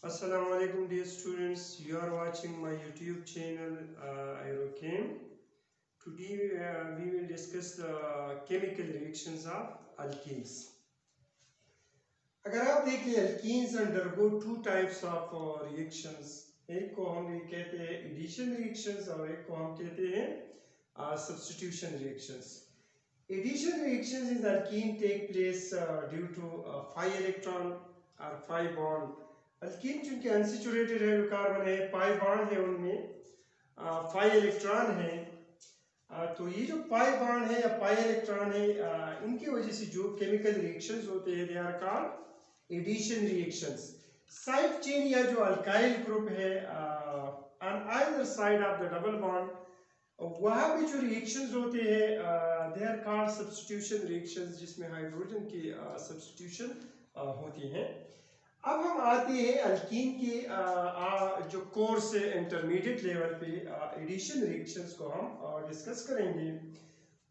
Assalamu alaikum dear students, you are watching my YouTube channel Aerochem. Today we will discuss the chemical reactions of alkenes. अगर आप देख लें alkenes undergo two types of reactions. एक को हम ये कहते हैं addition reactions और एक को हम कहते हैं substitution reactions. Addition reactions in alkene take place due to pi electron or pi bond. Alkyne चूंकि अनसेचुरेटेड हाइड्रोकार्बन है, पाई बॉन्ड है, उनमें पाई इलेक्ट्रॉन है। तो ये जो पाई बॉन्ड है या पाई इलेक्ट्रॉन है, इनकी वजह से जो केमिकल रिएक्शंस होते हैं they are called addition reactions. Side chain या जो अल्काइल ग्रुप है on either side of the double bond, वहाँ पे जो रिएक्शंस होते हैं they are called substitution reactions, जिसमें हाइड्रोजन की सब्स्टिट्यूशन होती है। अब हम आते हैं अल्कीन के जो कोर्स है इंटरमीडिएट लेवल पे एडिशन रिएक्शंस को हम डिस्कस करेंगे।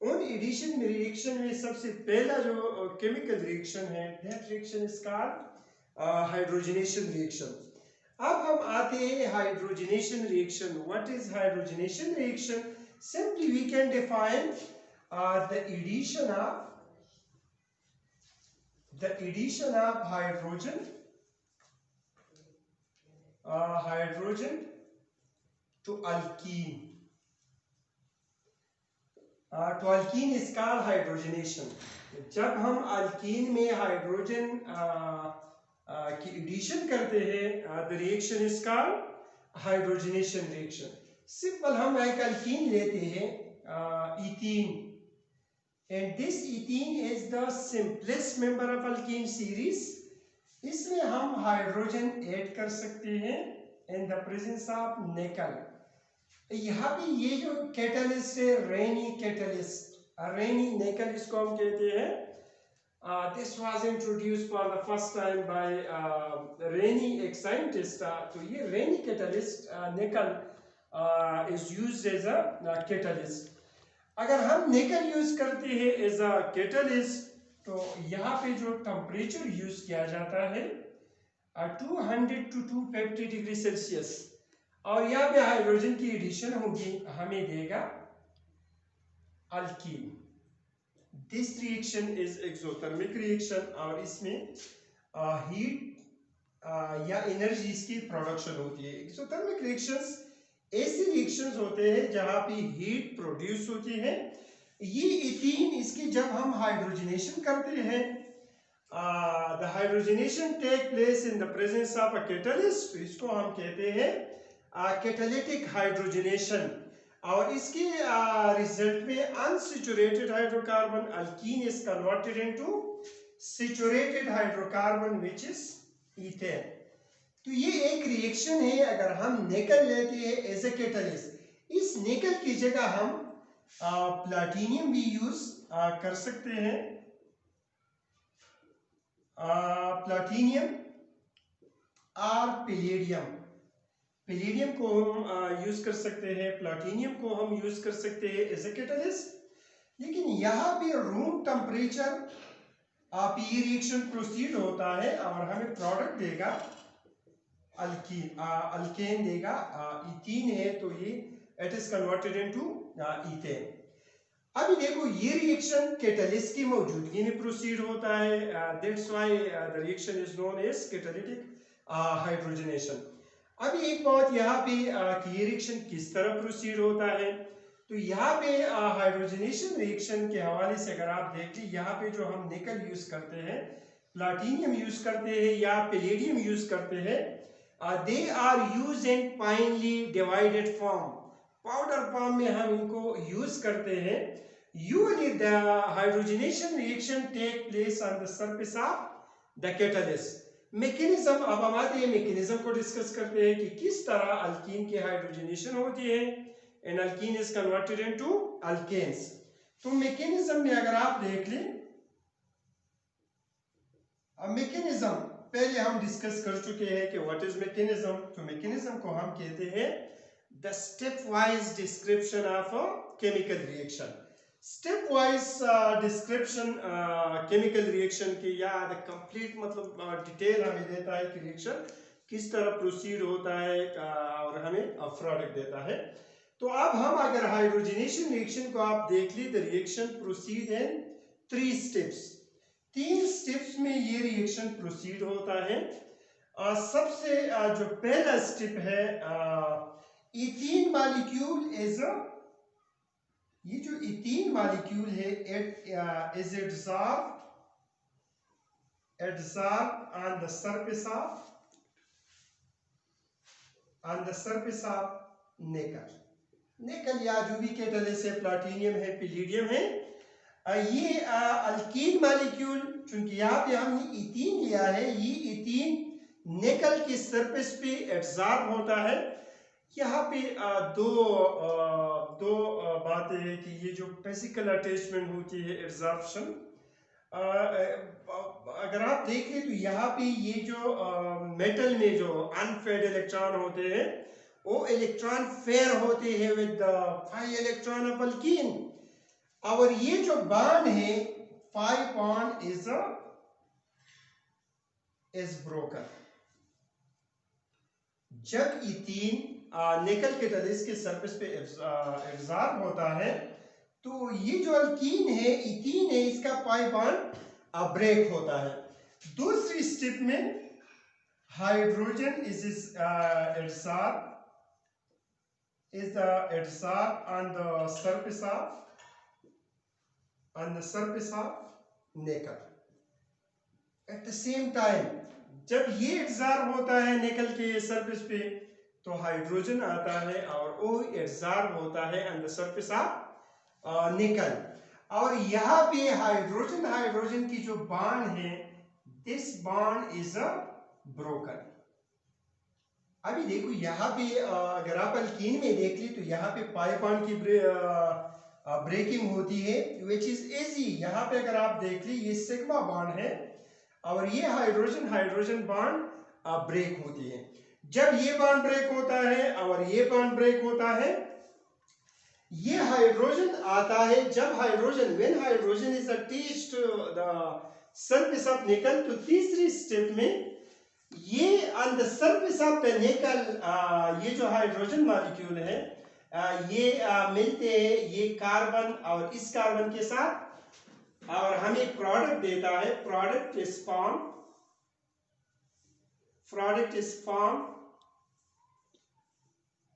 उन एडिशन रिएक्शन में सबसे पहला जो केमिकल रिएक्शन है that reaction is called hydrogenation reaction. अब हम आते हैं hydrogenation reaction. What is hydrogenation reaction? Simply we can define the addition of hydrogen to alkene. To alkene is called hydrogenation. जब हम अल्कीन में हाइड्रोजन की addition करते हैं the reaction is called hydrogenation reaction. Simple हम एक alkyne लेते हैं ethene, and this ethene is the simplest member of alkyne series. इसमें हम हाइड्रोजन ऐड कर सकते हैं इन द प्रेजेंस ऑफ निकल। यहाँ पे ये जो कैटलिस्ट है रेनी कैटलिस्ट, रेनी निकल इसको हम कहते हैं। This was introduced for the first time by Raney, एक साइंटिस्ट। तो ये Raney catalyst nickel is used as a catalyst. अगर हम निकल यूज करते हैं एज अ कैटलिस्ट, तो यहाँ पे जो टेम्परेचर यूज किया जाता है 200 to 250 डिग्री सेल्सियस, और यहाँ पे हाइड्रोजन की एडिशन होगी, हमें देगा alkyne. This reaction is exothermic reaction, और इसमें हीट या एनर्जी की प्रोडक्शन होती है। एक्सोथर्मिक रिएक्शंस ऐसे रिएक्शंस होते हैं जहां पे हीट प्रोड्यूस होती है। ये इथीन, इसकी जब हम हाइड्रोजनेशन करते हैं the hydrogenation take place in the presence of a catalyst, तो इसको हम कहते हैं कैटालिटिक हाइड्रोजनेशन। और इसके रिजल्ट में unsaturated hydrocarbon alkyne is converted into saturated hydrocarbon which is ethane. तो ये एक रिएक्शन है। अगर हम निकल लेते हैं एज ए कैटलिस्ट, इस निकल की जगह हम प्लाटिनियम भी यूज कर सकते हैं। प्लाटिनियम और पैलेडियम, पैलेडियम को हम यूज कर सकते हैं, प्लाटिनियम को हम यूज कर सकते हैं एज ए कैटलिस्ट। लेकिन यहाँ पे रूम टेम्परेचर आप ये रिएक्शन प्रोसीड होता है और हमें प्रोडक्ट देगा अल्कीन, अल्केन देगा। इथीन है तो ये it is converted into ethane. अभी देखो ये रिएक्शन कैटलिस्ट की मौजूदगी में प्रोसीड होता है, that's why the reaction is known as catalytic hydrogenation. अभी एक बात यहाँ पे कि ये रिएक्शन किस तरह प्रोसीड होता है, तो यहाँ पे हाइड्रोजनेशन रिएक्शन के हवाले से अगर आप देख ली, यहाँ पे जो हम निकल यूज करते हैं, प्लाटिनियम यूज करते हैं या पैलेडियम यूज करते हैं, they are use in finely divided form, powder form में हम इनको यूज करते हैं। Usually the hydrogenation reaction take place on the surface of the catalyst. Mechanism, अब हम आते हैं मैकेनिज्म को डिस्कस करते हैं कि किस तरह अल्कीन की हाइड्रोजनेशन होती है and alkene is converted into alkanes. तो मैकेनिज्म में अगर आप देख लें, मैकेनिज्म पहले हम डिस्कस कर चुके हैं कि व्हाट इज मैकेनिज्म। तो मैकेनिज्म को हम कहते हैं the step wise description of a chemical reaction. Step wise description chemical reaction की, या द कंप्लीट मतलब डिटेल हमें देता है कि रिएक्शन किस तरह प्रोसीड होता है और हमें प्रोडक्ट देता है। तो अब हम अगर हाइड्रोजनेशन रिएक्शन को आप देख ली, the reaction proceed in 3 steps. 3 steps में ये रिएक्शन प्रोसीड होता है। सबसे जो पहला स्टेप है, इथीन मॉलिक्यूल इज ये जो इथीन मॉलिक्यूल है it is adsorbed on the surface of निकल या जो भी कैटलिस्ट है, प्लैटिनम है, पैलेडियम है, ये अल्कीन मॉलिक्यूल, चूंकि यहाँ पे हमने इथीन लिया है, ये इथीन निकल के सरफेस पे एब्जॉर्ब होता है। यहाँ पे दो बातें हैं कि ये जो फिजिकल अटैचमेंट होती है, एब्जॉर्प्शन, अगर आप देख लें तो यहाँ पे ये जो मेटल में जो अनफेड इलेक्ट्रॉन होते हैं वो इलेक्ट्रॉन फेयर होते हैं विद 5 इलेक्ट्रॉन ऑफ अल्कीन, और ये जो बॉन्ड है 5 बॉन्ड इज ब्रोकन। जब इथीन निकल के तले इसके सरफेस पे एब्जॉर्ब होता है तो ये जो अल्कीन है, इथीन है, इसका 5 बॉन्ड ब्रेक होता है। दूसरी स्टेप में hydrogen is adsorbed on the surface of निकल। एट द सेम टाइम जब ये एब्जॉर्ब होता है निकल के सरफेस पे तो हाइड्रोजन आता है और वो एब्जॉर्ब होता है ऑन द सरफेस ऑफ निकल, और यहाँ पे हाइड्रोजन की जो बॉन्ड है, दिस बॉन्ड इज ब्रोकन। अभी देखो यहाँ पे अगर आप अल्कीन में देख ली तो यहाँ पे पाई बॉन्ड की ब्रेकिंग होती है विच इज इजी। यहाँ पे अगर आप देख ली ये सिग्मा बॉन्ड है और ये हाइड्रोजन बॉन्ड ब्रेक होती है। जब ये बॉन्ड ब्रेक होता है और ये बॉन्ड ब्रेक होता है, ये हाइड्रोजन आता है। जब when hydrogen is attached to the surface of nickel, तो तीसरी स्टेप में ये on the surface of the nickel ये जो हाइड्रोजन मॉलिक्यूल है ये मिलते हैं ये कार्बन और इस कार्बन के साथ, और हमें प्रोडक्ट देता है। Product is form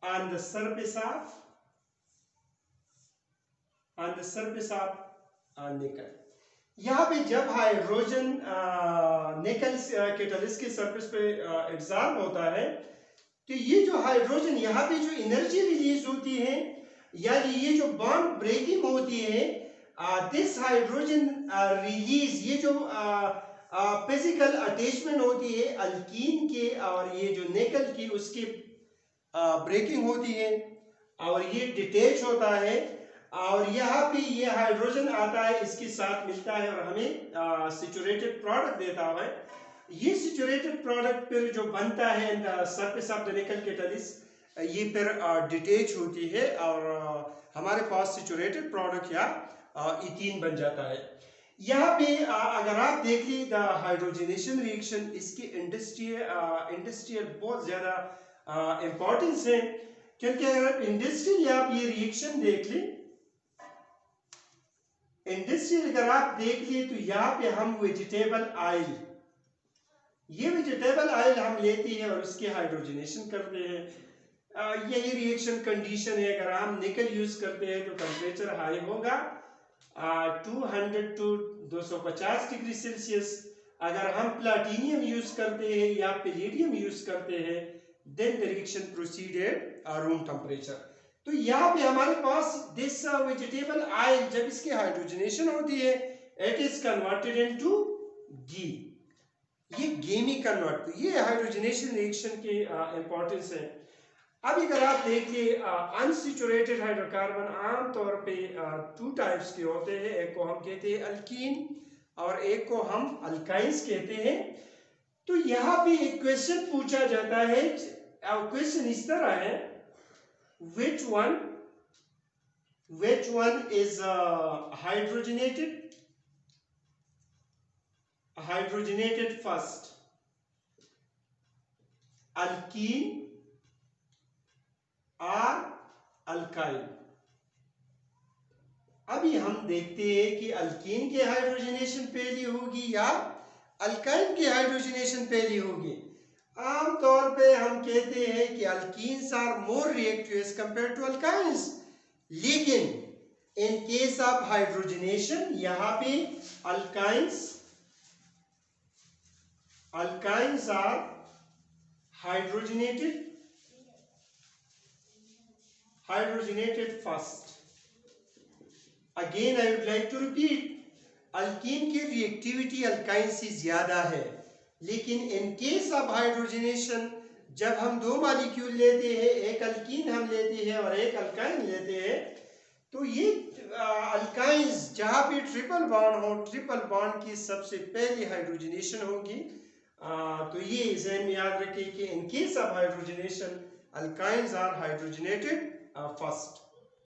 on the surface of निकल। यहाँ पे जब हाइड्रोजन निकल कैटलिस्ट के सरफेस पे एब्जॉर्ब होता है तो ये जो हाइड्रोजन यहाँ पे जो एनर्जी रिलीज होती है, यानी ये जो बॉन्ड ब्रेकिंग होती है, दिस हाइड्रोजन रिलीज, ये जो फिजिकल अटैचमेंट होती है अल्कीन के और ये जो निकल की, उसकी ब्रेकिंग होती है और ये डिटैच होता है, और यहाँ पे ये हाइड्रोजन आता है, इसके साथ मिलता है और हमें सैचुरेटेड प्रोडक्ट देता है। ये सैचुरेटेड प्रोडक्ट फिर जो बनता है in the surface of the निकल कैटलिस्ट, ये फिर डिटैच होती है और हमारे पास सैचुरेटेड प्रोडक्ट या इथीन बन जाता है। यहाँ पे अगर आप देख ली द हाइड्रोजनेशन रिएक्शन, इसकी इंडस्ट्रियल बहुत ज्यादा इंपॉर्टेंस है, क्योंकि अगर इंडस्ट्रियल आप ये रिएक्शन देख ली, इंडस्ट्रियल अगर आप देख लिए तो यहाँ पे हम वेजिटेबल ऑयल, ये वेजिटेबल ऑयल हम लेते हैं और उसके हाइड्रोजनेशन करते हैं। यही रिएक्शन कंडीशन है। अगर हम निकल यूज करते हैं तो टेम्परेचर हाई होगा 200 to 250 डिग्री सेल्सियस। अगर हम प्लैटिनियम यूज करते हैं या पैलेडियम यूज करते हैं then the reaction proceeded room temperature. तो यहाँ पे हमारे पास दिस वेजिटेबल ऑयल जब इसकी हाइड्रोजनेशन होती है इट इज कन्वर्टेड इनटू घी, ये घी में कन्वर्ट, ये हाइड्रोजनेशन रिएक्शन की इंपॉर्टेंस है। अब अगर आप देखिए अनसैचुरेटेड हाइड्रोकार्बन आमतौर पे 2 टाइप्स के होते हैं, एक को हम कहते हैं अल्कीन और एक को हम अल्काइंस कहते हैं। तो यहाँ पे एक क्वेश्चन पूछा जाता है, क्वेश्चन इस तरह है, which one is hydrogenated first? Alkyne और अल्काइल। अभी हम देखते हैं कि अल्कीन की हाइड्रोजनेशन पहली होगी या अल्काइन की हाइड्रोजनेशन पहली होगी। आमतौर पे हम कहते हैं कि alkenes are more reactive as compare to alkynes, लेकिन इन केस ऑफ हाइड्रोजनेशन यहां पे alkynes are hydrogenated first. Again I would like to repeat, alkene की रिएक्टिविटी अल्काइन से ज्यादा है, लेकिन इन केस ऑफ हाइड्रोजनेशन जब हम दो मॉलिक्यूल लेते हैं, एक अल्कीन हम लेते हैं और एक अल्काइन लेते हैं, तो ये अल्काइंस जहां पे ट्रिपल बॉन्ड हो, ट्रिपल बॉन्ड की सबसे पहली हाइड्रोजनेशन होगी। तो ये ज़हन में याद रखिए कि in case of hydrogenation alkynes are hydrogenated first.